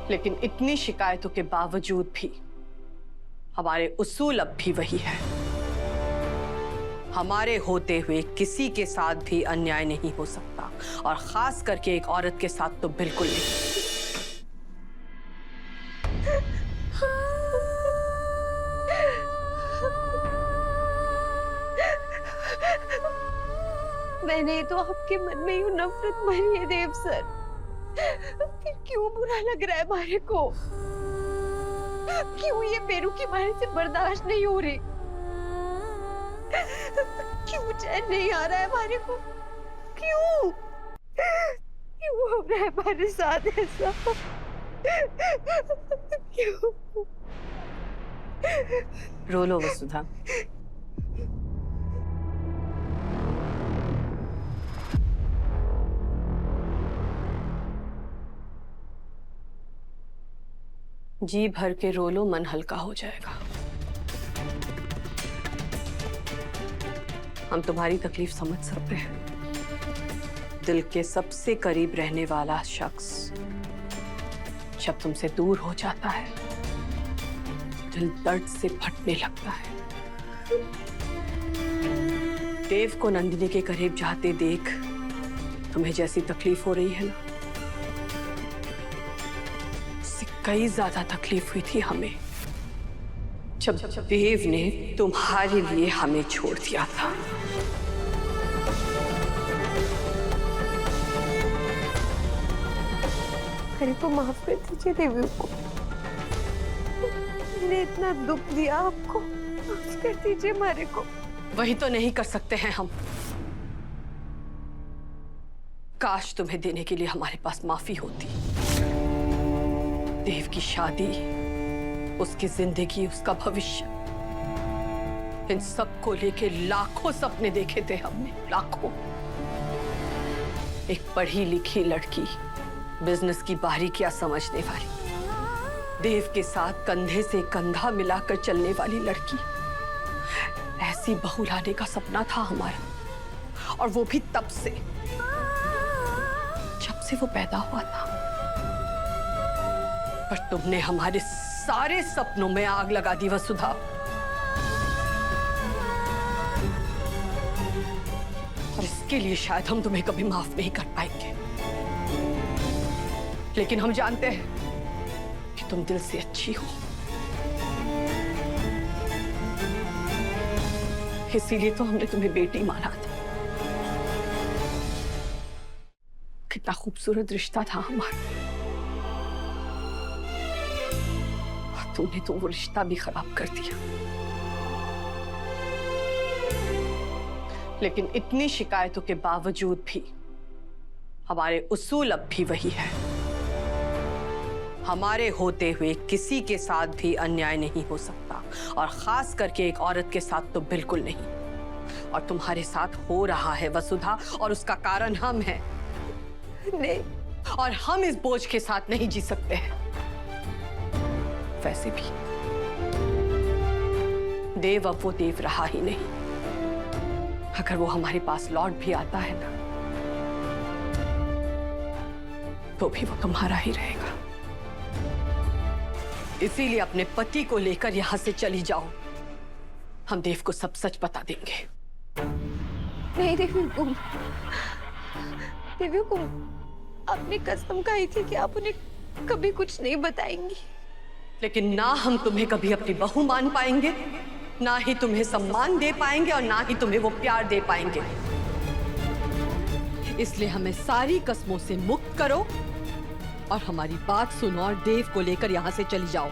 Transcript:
लेकिन इतनी शिकायतों के बावजूद भी हमारे उसूल अब भी वही है। हमारे होते हुए किसी के साथ भी अन्याय नहीं हो सकता, और खास करके एक औरत के साथ तो बिल्कुल नहीं। मैंने तो आपके मन में यूं नफरत भरी है देव सर, फिर क्यों बुरा लग रहा है हमारे को? क्यों ये बेरुखी हमारे से बर्दाश्त नहीं हो रही? क्यों चैन नहीं आ रहा है हमारे को? क्यों क्यों हो रहा है हमारे साथ ऐसा? क्यों? रो लो वसुधा। जी भर के रो लो, मन हल्का हो जाएगा। हम तुम्हारी तकलीफ समझ सकते हैं। दिल के सबसे करीब रहने वाला शख्स जब तुमसे दूर हो जाता है, दिल दर्द से फटने लगता है। देव को नंदिनी के करीब जाते देख तुम्हें जैसी तकलीफ हो रही है ना, उससे कई ज्यादा तकलीफ हुई थी हमें जब देव ने तुम्हारे लिए हमें छोड़ दिया था। मेरे को माफ कर दीजिए देवी को, मैंने इतना दुख दिया आपको, माफ कर दीजिए हमारे को। वही तो नहीं कर सकते हैं हम। काश तुम्हें देने के लिए हमारे पास माफी होती। देव की शादी, उसकी जिंदगी, उसका भविष्य, इन सब को लेके लाखों सपने देखे थे हमने, लाखों। एक पढ़ी लिखी लड़की, बिजनेस की बारीकियां समझने वाली, देव के साथ कंधे से कंधा मिलाकर चलने वाली लड़की, ऐसी बहू लाने का सपना था हमारा। और वो भी तब से, जब से वो पैदा हुआ था। पर तुमने हमारे सारे सपनों में आग लगा दी वसुधा। और इसके लिए शायद हम तुम्हें कभी माफ नहीं कर पाएंगे, लेकिन हम जानते हैं कि तुम दिल से अच्छी हो, इसीलिए तो हमने तुम्हें बेटी माना था। कितना खूबसूरत रिश्ता था हमारा, और तुमने तो वो रिश्ता भी खराब कर दिया। लेकिन इतनी शिकायतों के बावजूद भी हमारे उसूल अब भी वही है। हमारे होते हुए किसी के साथ भी अन्याय नहीं हो सकता, और खास करके एक औरत के साथ तो बिल्कुल नहीं। और तुम्हारे साथ हो रहा है वसुधा, और उसका कारण हम हैं। नहीं, और हम इस बोझ के साथ नहीं जी सकते हैं। वैसे भी देव अब वो देव रहा ही नहीं। अगर वो हमारे पास लौट भी आता है ना, तो भी वो तुम्हारा ही रहेगा। इसीलिए अपने पति को लेकर यहां से चली जाओ। हम देव को सब सच बता देंगे। नहीं देवी हुकुम, देवी हुकुम, आपने कसम खाई थी कि आप उन्हें कभी कुछ नहीं बताएंगी। लेकिन ना हम तुम्हें कभी अपनी बहू मान पाएंगे, ना ही तुम्हें सम्मान दे पाएंगे, और ना ही तुम्हें वो प्यार दे पाएंगे। इसलिए हमें सारी कस्मों से मुक्त करो और हमारी बात सुनो, और देव को लेकर यहां से चली जाओ।